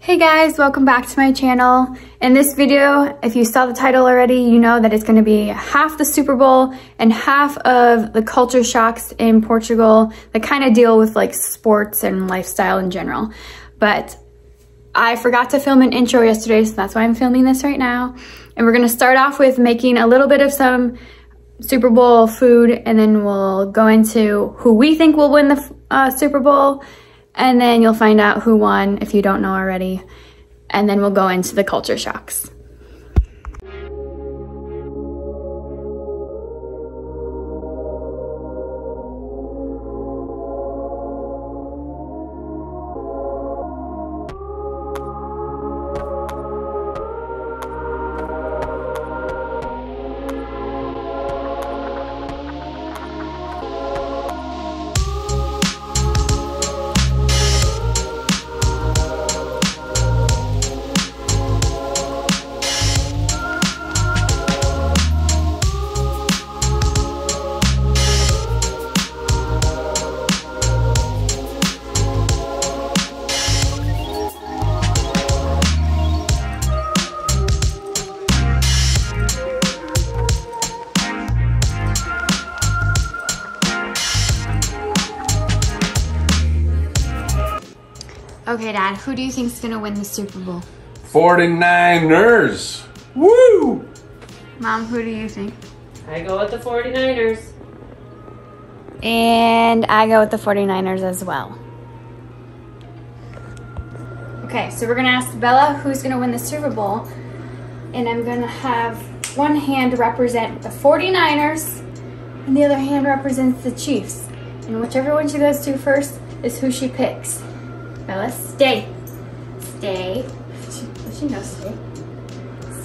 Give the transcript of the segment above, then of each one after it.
Hey guys, welcome back to my channel. In this video, if you saw the title already, you know that it's going to be half the Super Bowl and half of the culture shocks in Portugal that kind of deal with like sports and lifestyle in general. But I forgot to film an intro yesterday, so that's why I'm filming this right now. And we're going to start off with making a little bit of some Super Bowl food, and then we'll go into who we think will win the Super Bowl. And then you'll find out who won if you don't know already. And then we'll go into the culture shocks. Okay, Dad, who do you think is gonna win the Super Bowl? 49ers! Woo! Mom, who do you think? I go with the 49ers. And I go with the 49ers as well. Okay, so we're gonna ask Bella who's gonna win the Super Bowl. And I'm gonna have one hand represent the 49ers and the other hand represents the Chiefs. And whichever one she goes to first is who she picks. Bella, stay. Stay. She knows stay.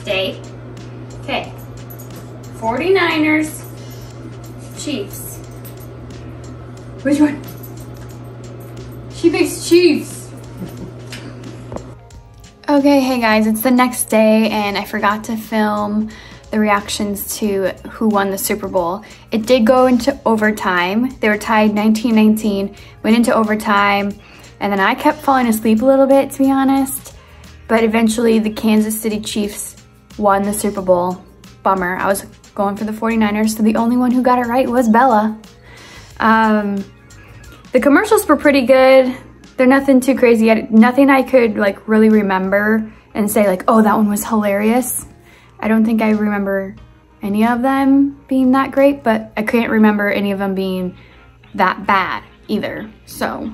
Stay. Okay. 49ers, Chiefs. Which one? She picks Chiefs. Okay, hey guys, it's the next day and I forgot to film the reactions to who won the Super Bowl. It did go into overtime. They were tied 19-19, went into overtime. And then I kept falling asleep a little bit, to be honest. But eventually the Kansas City Chiefs won the Super Bowl. Bummer, I was going for the 49ers, so the only one who got it right was Bella. The commercials were pretty good. They're nothing too crazy. Nothing I could like really remember and say like, oh, that one was hilarious. I don't think I remember any of them being that great, but I can't remember any of them being that bad either, so.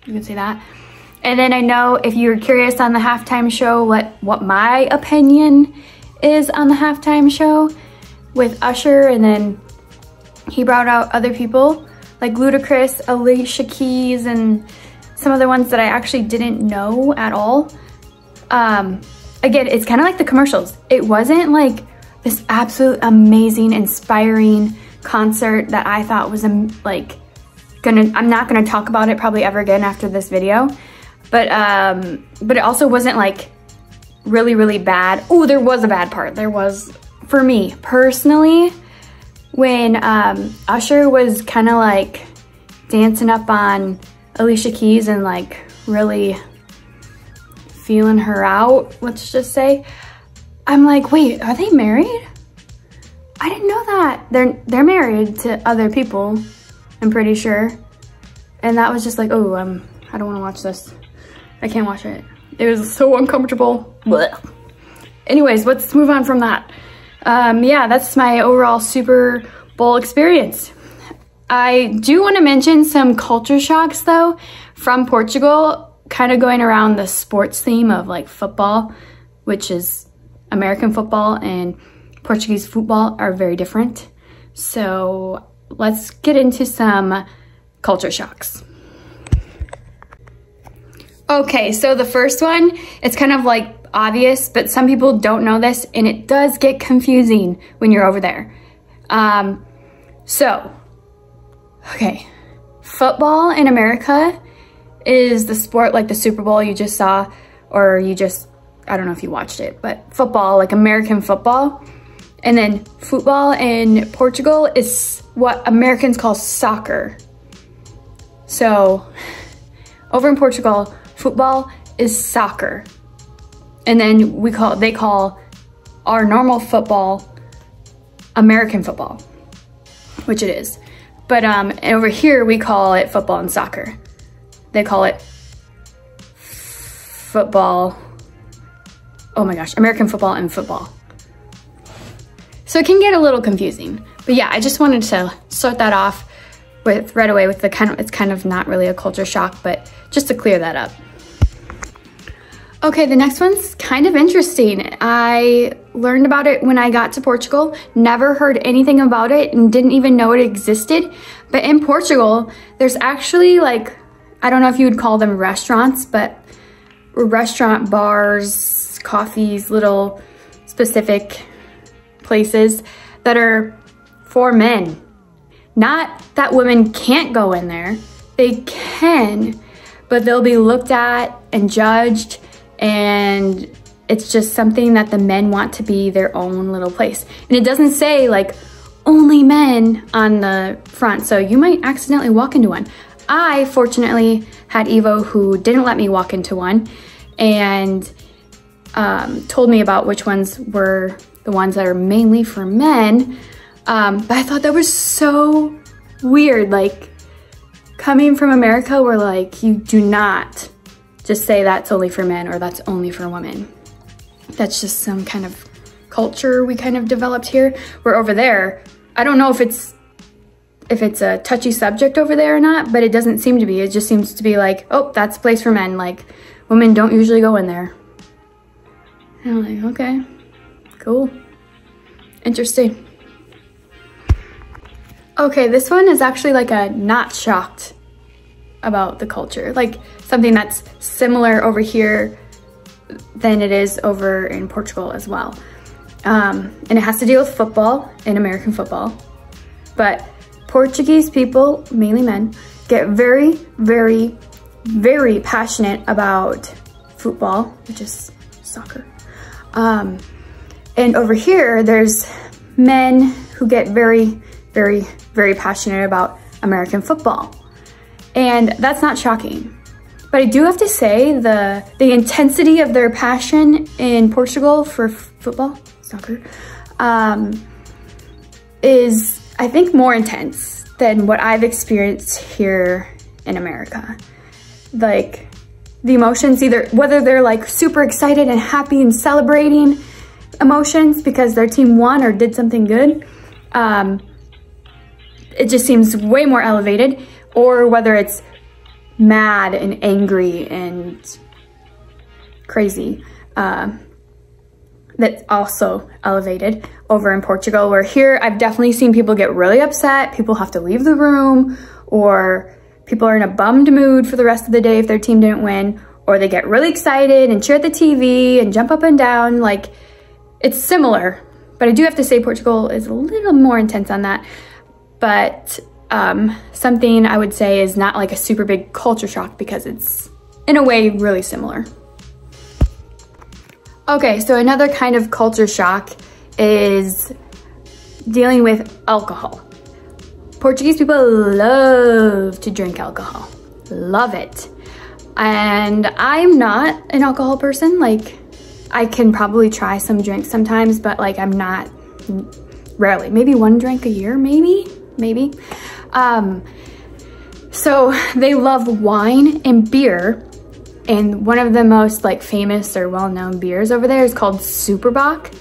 You can see that. And then I know if you're curious on the halftime show, what my opinion is on the halftime show with Usher, and then he brought out other people like Ludacris, Alicia Keys, and some other ones that I actually didn't know at all. Again, it's kind of like the commercials. It wasn't like this absolute amazing, inspiring concert that I thought was like, I'm not gonna talk about it probably ever again after this video, but it also wasn't like really, really bad. Oh, there was a bad part. There was, for me personally, when Usher was kind of like dancing up on Alicia Keys and like really feeling her out, let's just say. I'm like, wait, are they married? I didn't know that. They're married to other people, I'm pretty sure. And that was just like, oh, I don't want to watch this. I can't watch it. It was so uncomfortable. Blech. Anyways, let's move on from that. Yeah, that's my overall Super Bowl experience. I do want to mention some culture shocks though from Portugal, kind of going around the sports theme of like football, which is American football and Portuguese football are very different. So let's get into some culture shocks. Okay, so the first one, it's kind of like obvious, but some people don't know this and it does get confusing when you're over there. Okay, football in America is the sport like the Super Bowl you just saw, or I don't know if you watched it, but football, like American football. And then football in Portugal is what Americans call soccer. So over in Portugal, football is soccer. And then they call our normal football American football, which it is. But over here, we call it football and soccer. They call it football, oh my gosh, American football and football. So it can get a little confusing. But yeah, I just wanted to start that off with right away with the it's kind of not really a culture shock, but just to clear that up. Okay, the next one's kind of interesting. I learned about it when I got to Portugal, never heard anything about it and didn't even know it existed. But in Portugal, there's actually like, I don't know if you would call them restaurants, but restaurant bars, coffees, little specific places that are for men. Not that women can't go in there, they can, but they'll be looked at and judged, and it's just something that the men want to be their own little place. And it doesn't say like only men on the front, so you might accidentally walk into one. I fortunately had Evo who didn't let me walk into one and told me about which ones were the ones that are mainly for men. But I thought that was so weird, like coming from America where like you do not just say that's only for men or that's only for women. That's just some kind of culture we kind of developed here. Where over there, I don't know if it's a touchy subject over there or not, but it doesn't seem to be. It just seems to be like, oh, that's a place for men. Like women don't usually go in there. And I'm like, okay, cool, interesting. Okay, this one is actually like a not shocked about the culture, like something that's similar over here than it is over in Portugal as well. And it has to deal with football and American football. But Portuguese people, mainly men, get very, very, very passionate about football, which is soccer. And over here, there's men who get very, very, very passionate about American football. And that's not shocking. But I do have to say the intensity of their passion in Portugal for football, soccer, is, I think, more intense than what I've experienced here in America. Like the emotions, either whether they're like super excited and happy and celebrating emotions because their team won or did something good, it just seems way more elevated, or whether it's mad and angry and crazy, that's also elevated over in Portugal. Where here I've definitely seen people get really upset, people have to leave the room, or people are in a bummed mood for the rest of the day if their team didn't win, or they get really excited and cheer at the TV and jump up and down. Like, it's similar, but I do have to say Portugal is a little more intense on that. But something I would say is not like a super big culture shock because it's, in a way, really similar. Okay, so another kind of culture shock is dealing with alcohol. Portuguese people love to drink alcohol, love it. And I'm not an alcohol person. Like, I can probably try some drinks sometimes, but like I'm not, rarely, maybe one drink a year, maybe. So they love wine and beer, and one of the most like famous or well-known beers over there is called Superbowl.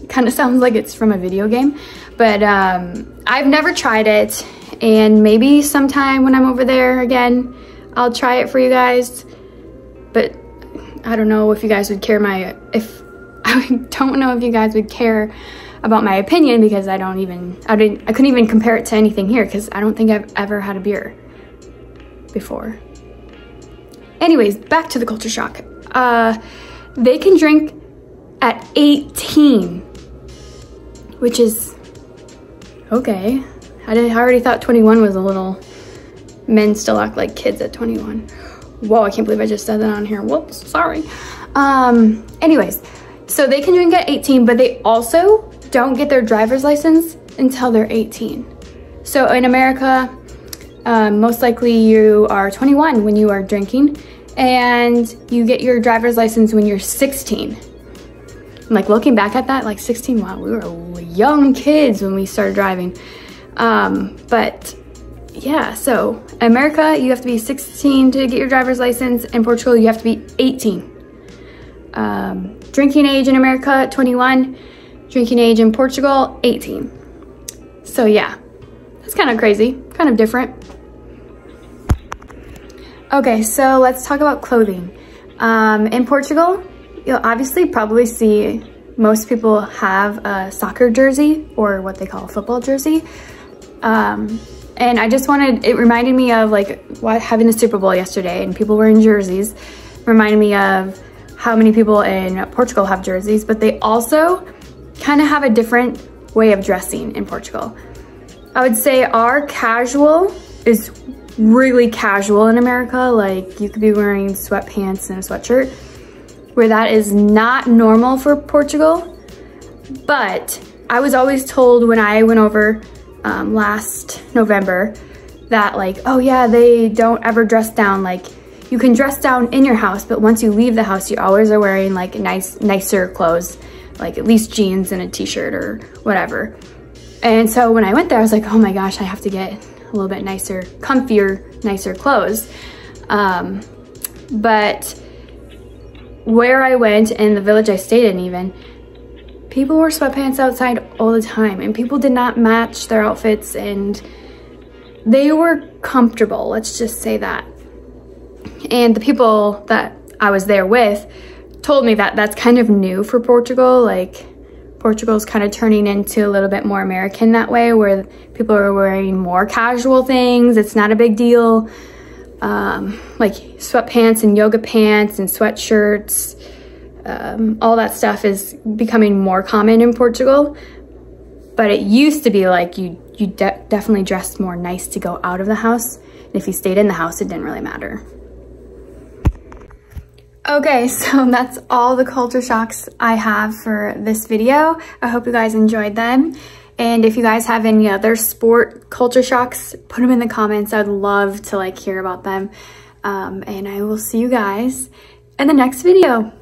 Kind of sounds like it's from a video game, but I've never tried it, and maybe sometime when I'm over there again, I'll try it for you guys. But I don't know if you guys would care I don't know if you guys would care about my opinion, because I couldn't even compare it to anything here because I don't think I've ever had a beer before. Anyways, back to the culture shock. They can drink at 18, which is okay. I already thought 21 was a little, men still act like kids at 21. Whoa, I can't believe I just said that on here. Whoops, sorry. Anyways, so they can drink at 18, but they also don't get their driver's license until they're 18. So in America, most likely you are 21 when you are drinking, and you get your driver's license when you're 16. Like looking back at that, like 16, wow, we were young kids when we started driving. But yeah, so America, you have to be 16 to get your driver's license. In Portugal, you have to be 18. Drinking age in America, 21. Drinking age in Portugal, 18. So yeah, that's kind of crazy, kind of different. Okay, so let's talk about clothing. In Portugal, you'll obviously probably see most people have a soccer jersey or what they call a football jersey. And I just wanted, it reminded me of like having the Super Bowl yesterday and people wearing jerseys. Reminded me of how many people in Portugal have jerseys, but they also kind of have a different way of dressing in Portugal. I would say our casual is really casual in America. Like you could be wearing sweatpants and a sweatshirt, where that is not normal for Portugal. But I was always told when I went over last November that like, oh yeah, they don't ever dress down. Like you can dress down in your house, but once you leave the house, you always are wearing like nicer clothes, like at least jeans and a t-shirt or whatever. And so when I went there, I was like, oh my gosh, I have to get a little bit nicer, comfier, nicer clothes. But where I went and the village I stayed in even, people wore sweatpants outside all the time and people did not match their outfits and they were comfortable, let's just say that. And the people that I was there with told me that that's kind of new for Portugal. Like Portugal's kind of turning into a little bit more American that way, where people are wearing more casual things. It's not a big deal. Like sweatpants and yoga pants and sweatshirts, all that stuff is becoming more common in Portugal. But it used to be like you definitely dressed more nice to go out of the house. And if you stayed in the house, it didn't really matter. Okay, so that's all the culture shocks I have for this video. I hope you guys enjoyed them. And if you guys have any other sport culture shocks, put them in the comments. I'd love to like hear about them. And I will see you guys in the next video.